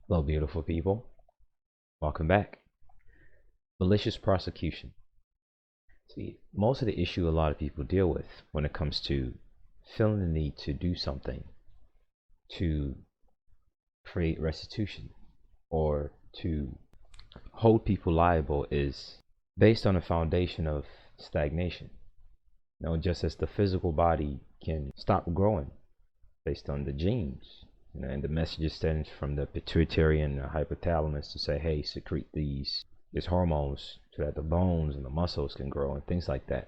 Hello, beautiful people. Welcome back. Malicious prosecution. See, most of the issue a lot of people deal with when it comes to feeling the need to do something to create restitution or to hold people liable is based on a foundation of stagnation. Just as the physical body can stop growing based on the genes, and the message stems from the pituitary and the hypothalamus to say, hey, secrete these hormones so that the bones and the muscles can grow and things like that.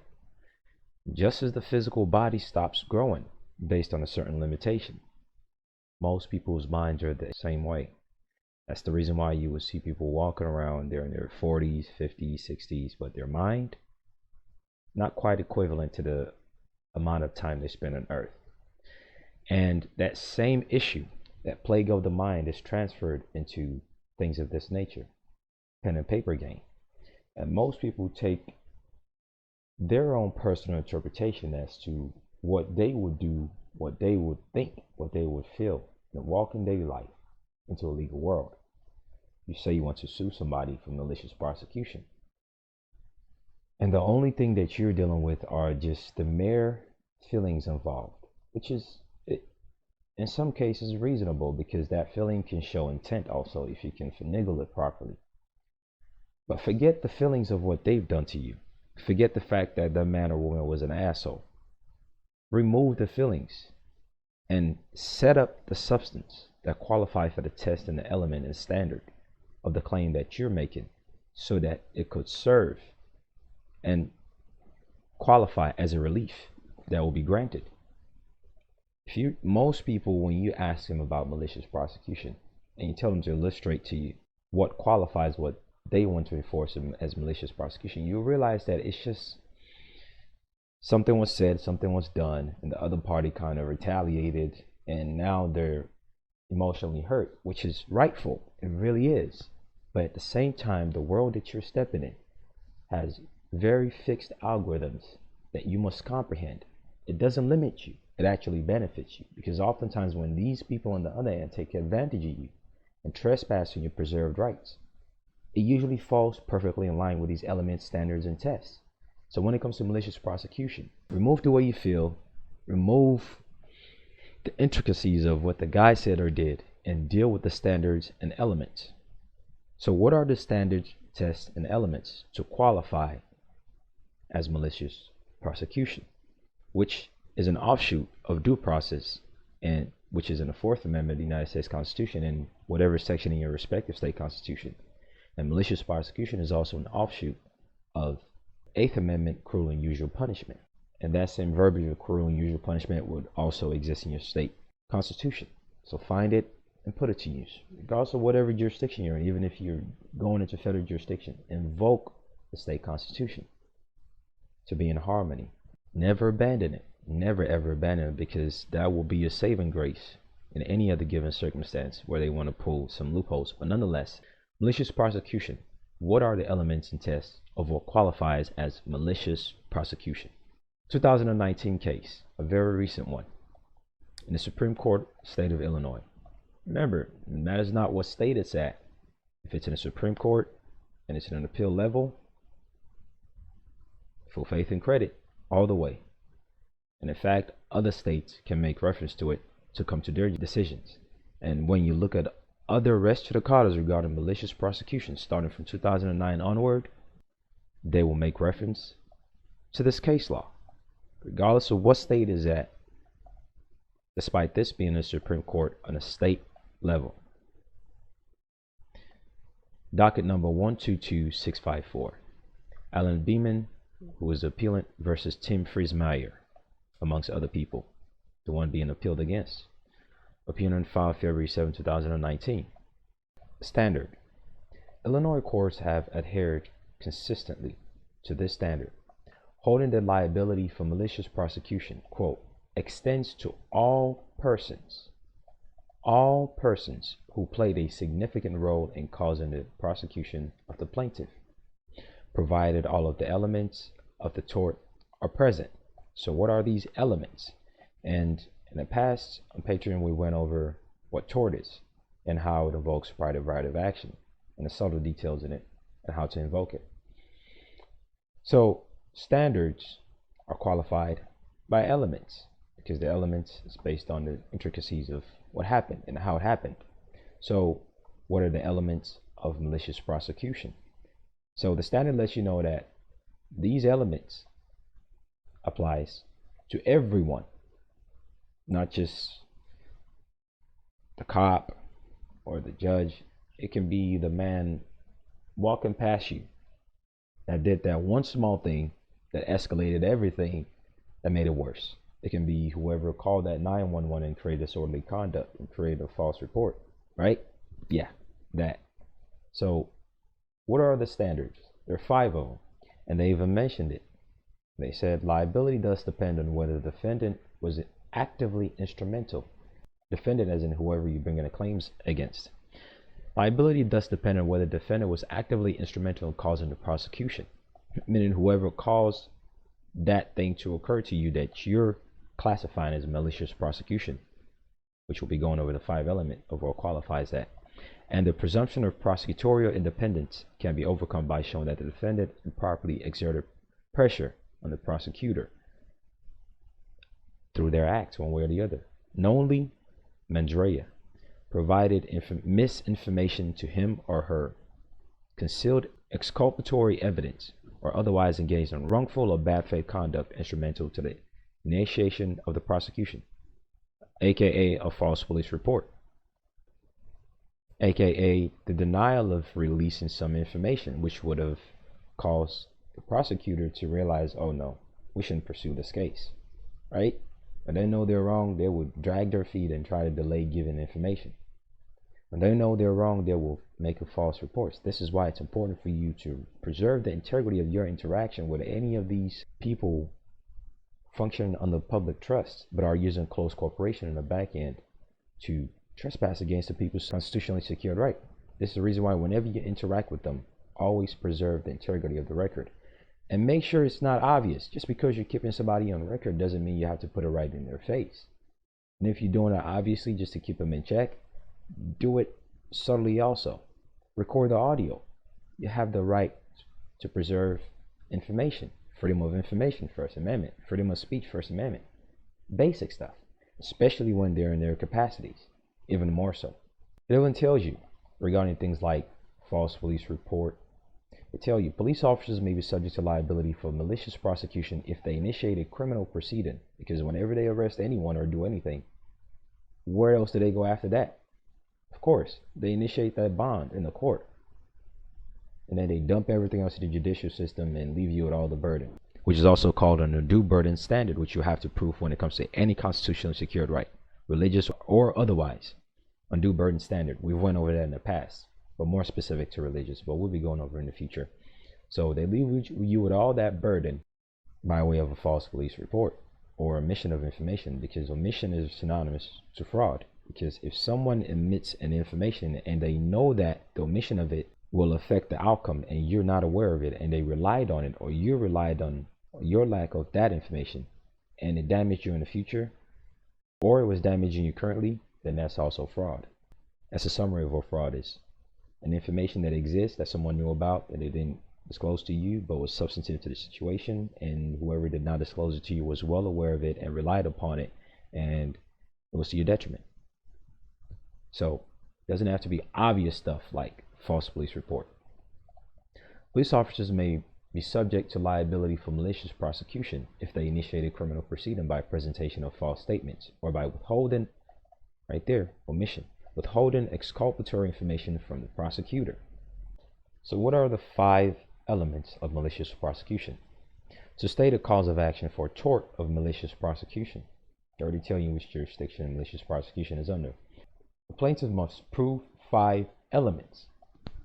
Just as the physical body stops growing based on a certain limitation, most people's minds are the same way. That's the reason why you will see people walking around, they're in their 40s, 50s, 60s, but their mind not quite equivalent to the amount of time they spend on earth. And that same issue, that plague of the mind, is transferred into things of this nature, pen and paper game. And most people take their own personal interpretation as to what they would do, what they would think, what they would feel in walking their life into a legal world. You say you want to sue somebody for malicious prosecution, and the only thing that you're dealing with are just the mere feelings involved, which is in some cases reasonable, because that feeling can show intent also if you can finagle it properly. But forget the feelings of what they've done to you. Forget the fact that the man or woman was an asshole. Remove the feelings and set up the substance that qualify for the test and the element and standard of the claim that you're making, so that it could serve and qualify as a relief that will be granted. Most people, when you ask them about malicious prosecution and you tell them to illustrate to you what qualifies what they want to enforce as malicious prosecution, you'll realize that it's just something was said, something was done, and the other party kind of retaliated, and now they're emotionally hurt, which is rightful. It really is. But at the same time, the world that you're stepping in has very fixed algorithms that you must comprehend. It doesn't limit you. It actually benefits you, because oftentimes when these people on the other end take advantage of you and trespass on your preserved rights, it usually falls perfectly in line with these elements, standards, and tests. So when it comes to malicious prosecution, remove the way you feel, remove the intricacies of what the guy said or did, and deal with the standards and elements. So what are the standards, tests, and elements to qualify as malicious prosecution, which is an offshoot of due process, and which is in the Fourth Amendment of the United States Constitution and whatever section in your respective state constitution. And malicious prosecution is also an offshoot of Eighth Amendment cruel and unusual punishment. And that same verbiage of cruel and unusual punishment would also exist in your state constitution. So find it and put it to use, regardless of whatever jurisdiction you're in. Even if you're going into federal jurisdiction, invoke the state constitution to be in harmony. Never abandon it. Never ever abandon it, because that will be your saving grace in any other given circumstance where they want to pull some loopholes. But nonetheless, malicious prosecution, what are the elements and tests of what qualifies as malicious prosecution? 2019 case, a very recent one, in the Supreme Court, state of Illinois. Remember, it matters not what state it's at. If it's in the Supreme Court and it's in an appeal level, full faith and credit all the way. And in fact, other states can make reference to it to come to their decisions. And when you look at other res judicata's regarding malicious prosecution starting from 2009 onward, they will make reference to this case law, regardless of what state is at, despite this being a Supreme Court on a state level. Docket number 122654. Alan Beeman, who is appealant, versus Tim Friesmeier, amongst other people, the one being appealed against. Opinion filed February 7, 2019. Standard. Illinois courts have adhered consistently to this standard, holding that liability for malicious prosecution, quote, extends to all persons who played a significant role in causing the prosecution of the plaintiff, provided all of the elements of the tort are present. So what are these elements? And in the past on Patreon, we went over what tort is. and how it invokes private right of action and the subtle details in it and how to invoke it. So standards are qualified by elements because the elements is based on the intricacies of what happened and how it happened. So what are the elements of malicious prosecution? So the standard lets you know that these elements applies to everyone, not just the cop or the judge. It can be the man walking past you that did that one small thing that escalated everything that made it worse. It can be whoever called that 911 and created disorderly conduct and created a false report, right? Yeah, that. So what are the standards? There are 5 of them, and they even mentioned it. They said liability does depend on whether the defendant was actively instrumental. Defendant as in whoever you bring in the claims against. Liability thus depend on whether the defendant was actively instrumental in causing the prosecution, meaning whoever caused that thing to occur to you that you're classifying as malicious prosecution, which will be going over the 5 element of what qualifies that. And the presumption of prosecutorial independence can be overcome by showing that the defendant improperly exerted pressure on the prosecutor through their acts one way or the other. Knowingly, mens rea, provided misinformation to him or her, concealed exculpatory evidence, or otherwise engaged in wrongful or bad faith conduct instrumental to the initiation of the prosecution, aka a false police report, aka the denial of releasing some information which would have caused the prosecutor to realize, oh no, we shouldn't pursue this case, right? When they know they're wrong, they will drag their feet and try to delay giving information. When they know they're wrong, they will make a false reports. This is why it's important for you to preserve the integrity of your interaction with any of these people functioning under public trust, but are using close cooperation in the back end to trespass against the people's constitutionally secured right. This is the reason why whenever you interact with them, always preserve the integrity of the record. And make sure it's not obvious. Just because you're keeping somebody on record doesn't mean you have to put it right in their face. And if you're doing it obviously just to keep them in check, do it subtly also. Record the audio. You have the right to preserve information. Freedom of information, First Amendment. Freedom of speech, First Amendment. Basic stuff, especially when they're in their capacities, even more so. It even tells you regarding things like false police report. It tells you police officers may be subject to liability for malicious prosecution if they initiate a criminal proceeding, because whenever they arrest anyone or do anything, where else do they go after that? Of course, they initiate that bond in the court, and then they dump everything else to the judicial system and leave you with all the burden, which is also called an undue burden standard, which you have to prove when it comes to any constitutionally secured right, religious or otherwise. Undue burden standard. We went over that in the past, but more specific to religious, but we'll be going over in the future. So they leave you with all that burden by way of a false police report or omission of information, because omission is synonymous to fraud. Because if someone omits an information and they know that the omission of it will affect the outcome and you're not aware of it, and they relied on it, or you relied on your lack of that information, and it damaged you in the future, or it was damaging you currently, then that's also fraud. That's a summary of what fraud is. An information that exists that someone knew about that they didn't disclose to you but was substantive to the situation, and whoever did not disclose it to you was well aware of it and relied upon it, and it was to your detriment. So it doesn't have to be obvious stuff like false police report. Police officers may be subject to liability for malicious prosecution if they initiate a criminal proceeding by presentation of false statements, or by withholding, right there, omission, withholding exculpatory information from the prosecutor. So what are the 5 elements of malicious prosecution? To state a cause of action for tort of malicious prosecution. I already tell you which jurisdiction malicious prosecution is under. The plaintiff must prove 5 elements.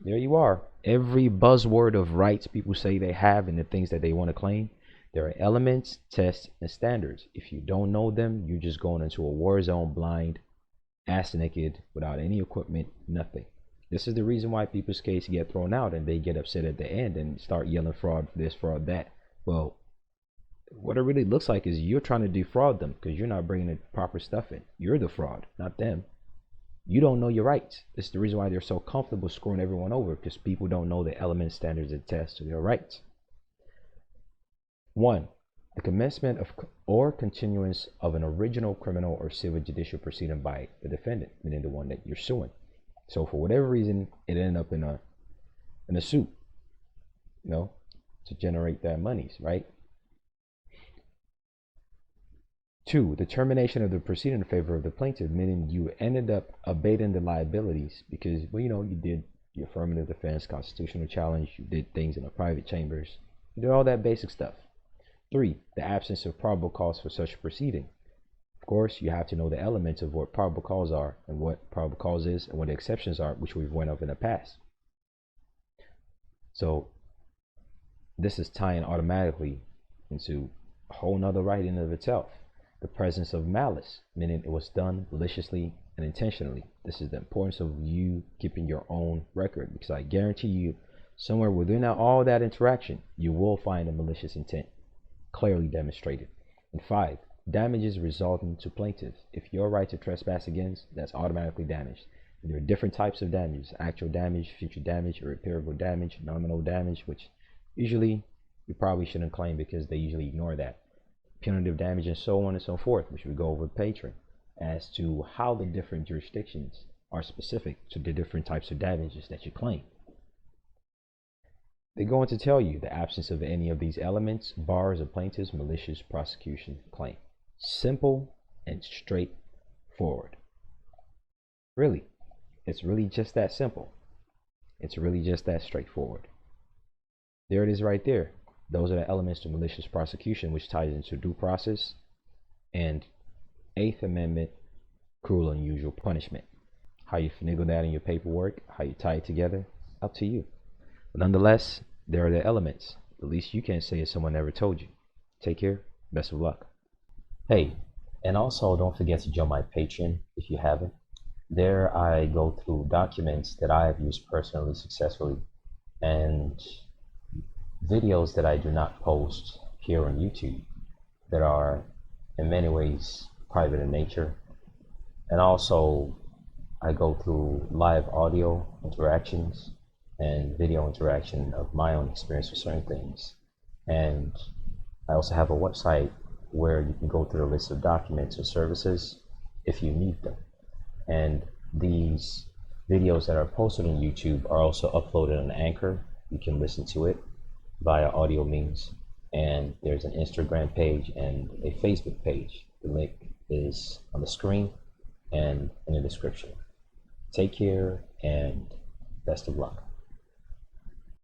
There you are. Every buzzword of rights people say they have and the things that they want to claim, there are elements, tests, and standards. If you don't know them, you're just going into a war zone blind, ass naked, without any equipment, nothing. This is the reason why people's cases get thrown out and they get upset at the end and start yelling fraud this, fraud that. Well, what it really looks like is you're trying to defraud them because you're not bringing the proper stuff in. You're the fraud, not them. You don't know your rights. This is the reason why they're so comfortable screwing everyone over, because people don't know the element standards that attest to their rights. 1. The commencement of or continuance of an original criminal or civil judicial proceeding by the defendant, meaning the one that you're suing. So for whatever reason, it ended up in a suit, to generate that monies, right? 2. The termination of the proceeding in favor of the plaintiff, meaning you ended up abating the liabilities because, you did your affirmative defense, constitutional challenge, you did things in the private chambers, you did all that basic stuff. 3. The absence of probable cause for such proceeding. Of course, you have to know the elements of what probable cause are and what probable cause is and what the exceptions are, which we've went over in the past. So this is tying automatically into a whole nother right in and of itself. The presence of malice, meaning it was done maliciously and intentionally. This is the importance of you keeping your own record, because I guarantee you somewhere within all that interaction, you will find a malicious intent clearly demonstrated. And 5, damages resulting to plaintiff. If your right to trespass against, that's automatically damaged. And there are different types of damages: actual damage, future damage, irreparable damage, nominal damage, which usually you probably shouldn't claim because they usually ignore that. Punitive damage, and so on and so forth, which we go over Patreon, as to how the different jurisdictions are specific to the different types of damages that you claim. They're going to tell you the absence of any of these elements bars a plaintiff's malicious prosecution claim. Simple and straightforward. Really, it's really just that simple. It's really just that straightforward. There it is right there. Those are the elements to malicious prosecution, which ties into due process and 8th Amendment cruel and unusual punishment. How you finagle that in your paperwork, how you tie it together, up to you. But nonetheless, there are the elements. The least you can say is someone never told you. Take care. Best of luck. Hey, and also don't forget to join my Patreon if you haven't. There I go through documents that I have used personally successfully and videos that I do not post here on YouTube that are in many ways private in nature. And also I go through live audio interactions and video interaction of my own experience with certain things. And I also have a website where you can go through a list of documents or services if you need them. And these videos that are posted on YouTube are also uploaded on Anchor. You can listen to it via audio means. And there's an Instagram page and a Facebook page. The link is on the screen and in the description. Take care and best of luck.